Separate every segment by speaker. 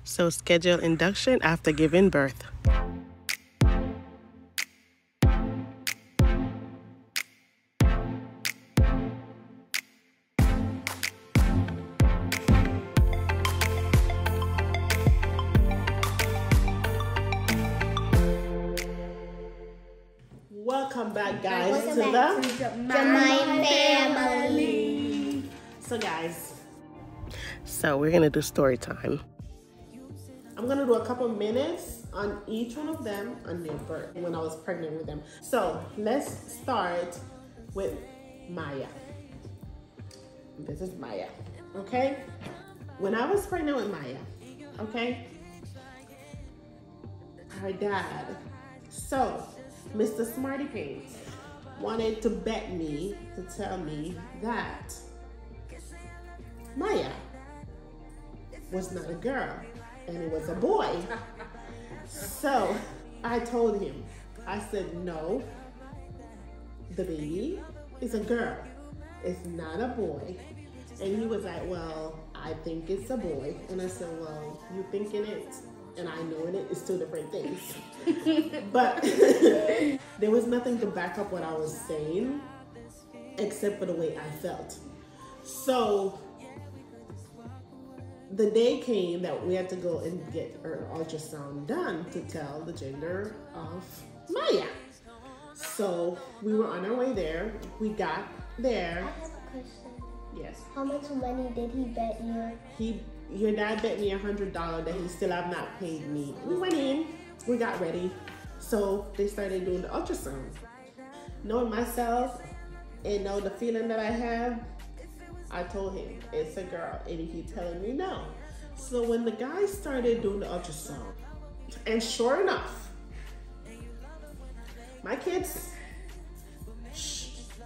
Speaker 1: So schedule induction after giving birth. Welcome back, guys, to
Speaker 2: my family.
Speaker 1: So we're gonna do story time.
Speaker 3: I'm gonna do a couple minutes on each one of them on their birth when I was pregnant with them. So let's start with Maya. This is Maya, okay? When I was pregnant with Maya, okay? Her dad, so Mr. Smarty Pants, wanted to bet me to tell me that Maya was not a girl and it was a boy. So I told him, I said, no, the baby is a girl, it's not a boy. And he was like, well, I think it's a boy. And I said, well, you thinking it and I knowing it is two different things. But there was nothing to back up what I was saying except for the way I felt. So the day came that we had to go and get her ultrasound done to tell the gender of Maya. So we were on our way there. We got there.
Speaker 2: I have a question.
Speaker 3: Yes.
Speaker 2: How much money did he bet you?
Speaker 3: Your dad bet me $100 that he still have not paid me. We went in, we got ready. So they started doing the ultrasound. Knowing myself and know the feeling that I have, I told him it's a girl, and he keep telling me no. So when the guy started doing the ultrasound, and sure enough, my kids,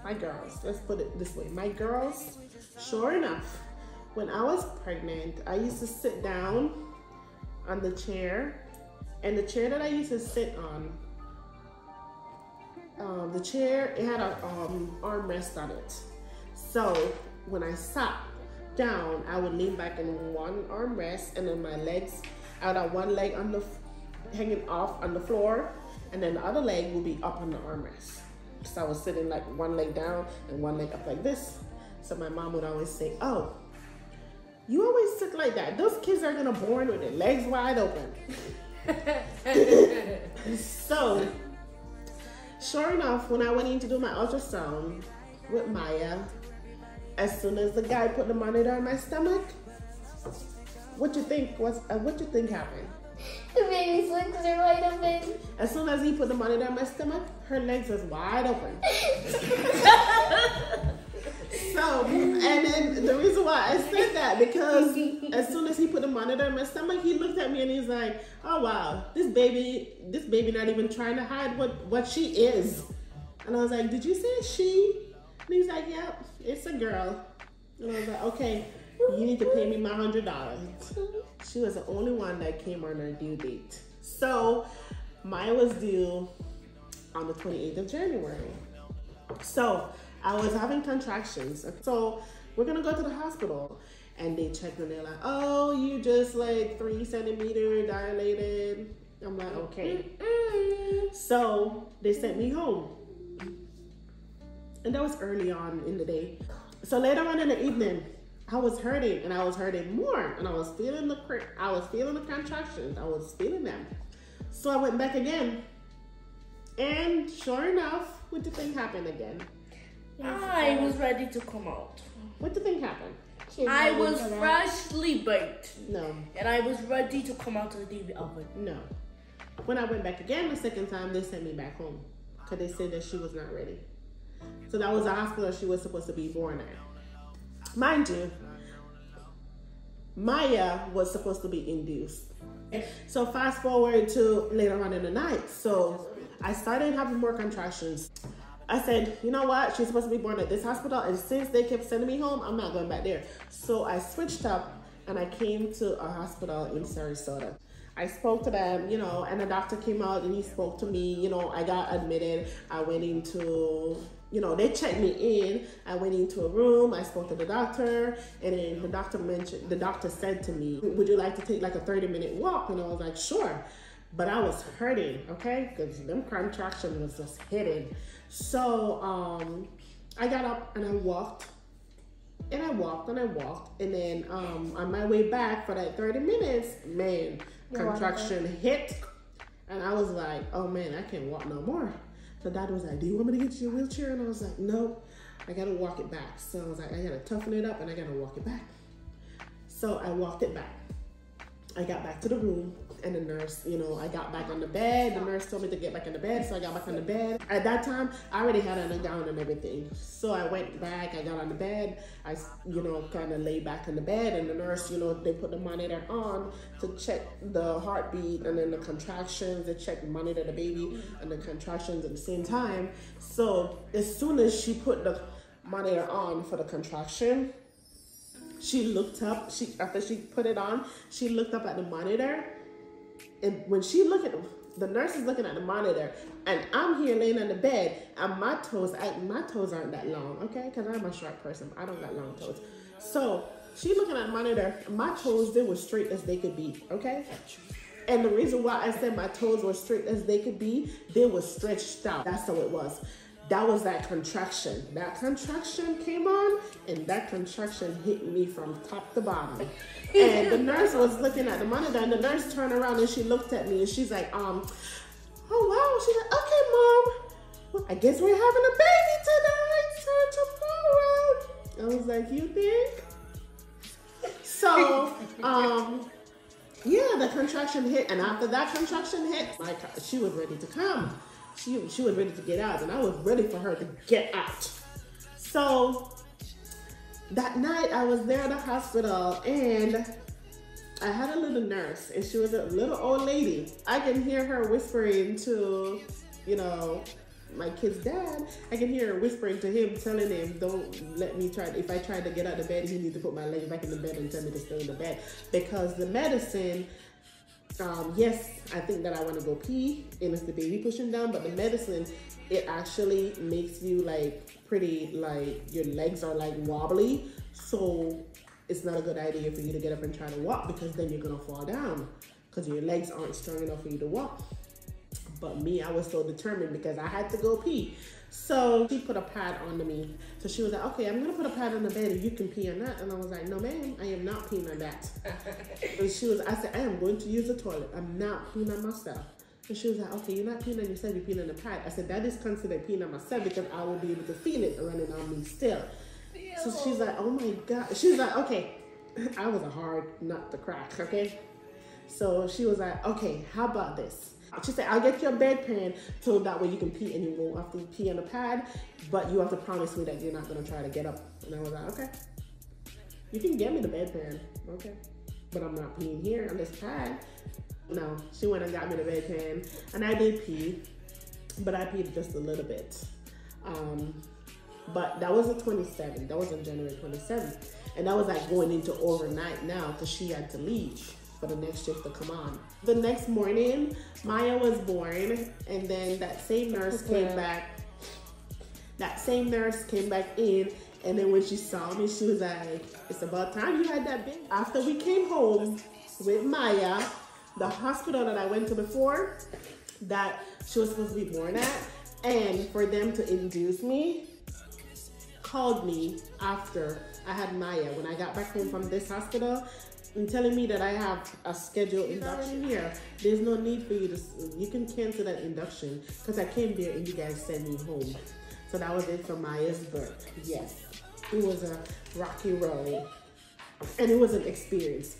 Speaker 3: my girls, let's put it this way, my girls, sure enough, when I was pregnant, I used to sit down on the chair, and the chair that I used to sit on, the chair, it had an armrest on it. So when I sat down, I would lean back in one armrest, and then my legs, I would have one leg on the hanging off on the floor, and then the other leg would be up on the armrest. So I was sitting like one leg down and one leg up like this. So my mom would always say, oh, you always sit like that. Those kids are gonna born with their legs wide open. So sure enough, when I went in to do my ultrasound with Maya, as soon as the guy put the monitor on my stomach, what you think happened?
Speaker 2: The baby's legs are wide open.
Speaker 3: As soon as he put the monitor on my stomach, her legs was wide open. So, and then the reason why I said that, because as soon as he put the monitor in my stomach, he looked at me and he's like, oh wow, this baby not even trying to hide what she is. And I was like, did you say she? And he's like, yep, it's a girl. And I was like, okay, you need to pay me my $100. She was the only one that came on her due date. So mine was due on the 28th of January. So I was having contractions. So we're gonna go to the hospital, and they checked and they're like, oh, you just like 3 centimeters dilated. I'm like, okay. So they sent me home. And that was early on in the day. So later on in the evening, I was hurting, and I was hurting more, and I was feeling the contractions. I was feeling them. So I went back again, and sure enough, what do you think happened again?
Speaker 4: I was ready to come out.
Speaker 3: What do you think happened?
Speaker 4: I was freshly baked.
Speaker 3: No.
Speaker 4: And I was ready to come out of the TV oven.
Speaker 3: No. When I went back again the second time, they sent me back home because they said that she was not ready. So that was the hospital she was supposed to be born at. Mind you, Maya was supposed to be induced. So fast forward to later on in the night. So I started having more contractions. I said, you know what? She's supposed to be born at this hospital, and since they kept sending me home, I'm not going back there. So I switched up and I came to a hospital in Sarasota. I spoke to them, and the doctor came out and he spoke to me. I got admitted. I went into you know, they checked me in. I went into a room, I spoke to the doctor, and then the doctor said to me, would you like to take like a 30-minute walk? And I was like, sure. But I was hurting, okay? Because them contraction was just hitting. So I got up and I walked. And I walked and I walked. And then on my way back for that 30 minutes, man, contraction hit. And I was like, oh man, I can't walk no more. So Dad was like, do you want me to get you a wheelchair? And I was like, no, I gotta walk it back. So I was like, I gotta toughen it up and I gotta walk it back. So I walked it back. I got back to the room and the nurse, you know, I got back on the bed. The nurse told me to get back in the bed, so I got back on the bed. At that time, I already had on a gown and everything. So I went back, I got on the bed, I, you know, kind of lay back in the bed, and the nurse, you know, they put the monitor on to check the heartbeat and then the contractions. They check, monitor the baby and the contractions at the same time. So as soon as she put the monitor on for the contraction, she looked up, after she put it on, she looked up at the monitor. And when she looked at the nurse is looking at the monitor, and I'm here laying on the bed, and my toes aren't that long, okay? Because I'm a short person, I don't got long toes. So she looking at the monitor, my toes, they were straight as they could be, okay? And the reason why I said my toes were straight as they could be, they were stretched out. That's how it was. That was that contraction. That contraction came on, and that contraction hit me from top to bottom. And the nurse was looking at the monitor, and the nurse turned around and she looked at me and she's like, oh wow. She's like, okay, Mom. Well, I guess we're having a baby tonight, so tomorrow. I was like, you think? So, yeah, the contraction hit, and after that contraction hit, she was ready to come. She was ready to get out, and I was ready for her to get out. So that night I was there at the hospital, and I had a little nurse, and she was a little old lady. I can hear her whispering to, you know, my kid's dad. I can hear her whispering to him, telling him, don't let me try. If I try to get out of bed, you need to put my legs back in the bed and tell me to stay in the bed. Because the medicine, yes, I think that I want to go pee, and it's the baby pushing down, but the medicine, it actually makes you like pretty, like your legs are like wobbly. So it's not a good idea for you to get up and try to walk, because then you're going to fall down because your legs aren't strong enough for you to walk. But me, I was so determined because I had to go pee. So she put a pad onto me. So she was like, okay, I'm gonna put a pad on the bed and you can pee on that. And I was like, no ma'am, I am not peeing on that. And I said, I am going to use the toilet. I'm not peeing on myself. And she was like, okay, you're not peeing on yourself, you're peeing on the pad. I said, that is considered peeing on myself because I will be able to feel it running on me still. So she's like, oh my God. She was like, okay, I was a hard nut to crack, okay? So she was like, okay, how about this? She said, I'll get you a bedpan so that way you can pee and you won't have to pee on the pad, but you have to promise me that you're not going to try to get up. And I was like, okay, you can get me the bedpan, okay, but I'm not peeing here on this pad. No, she went and got me the bedpan, and I did pee, but I peed just a little bit. But that was the 27th. That was on January 27th. And that was like going into overnight now because she had to leave for the next shift to come on. The next morning, Maya was born, and then that same nurse came back. That same nurse came back in, and then when she saw me, she was like, it's about time you had that baby. After we came home with Maya, the hospital that I went to before, that she was supposed to be born at, and for them to induce me, called me after I had Maya. When I got back home from this hospital, and telling me that I have a scheduled induction here. There's no need for you can cancel that induction because I came there and you guys sent me home. So that was it for Maya's birth. Yes, it was a rocky road, and it was an experience.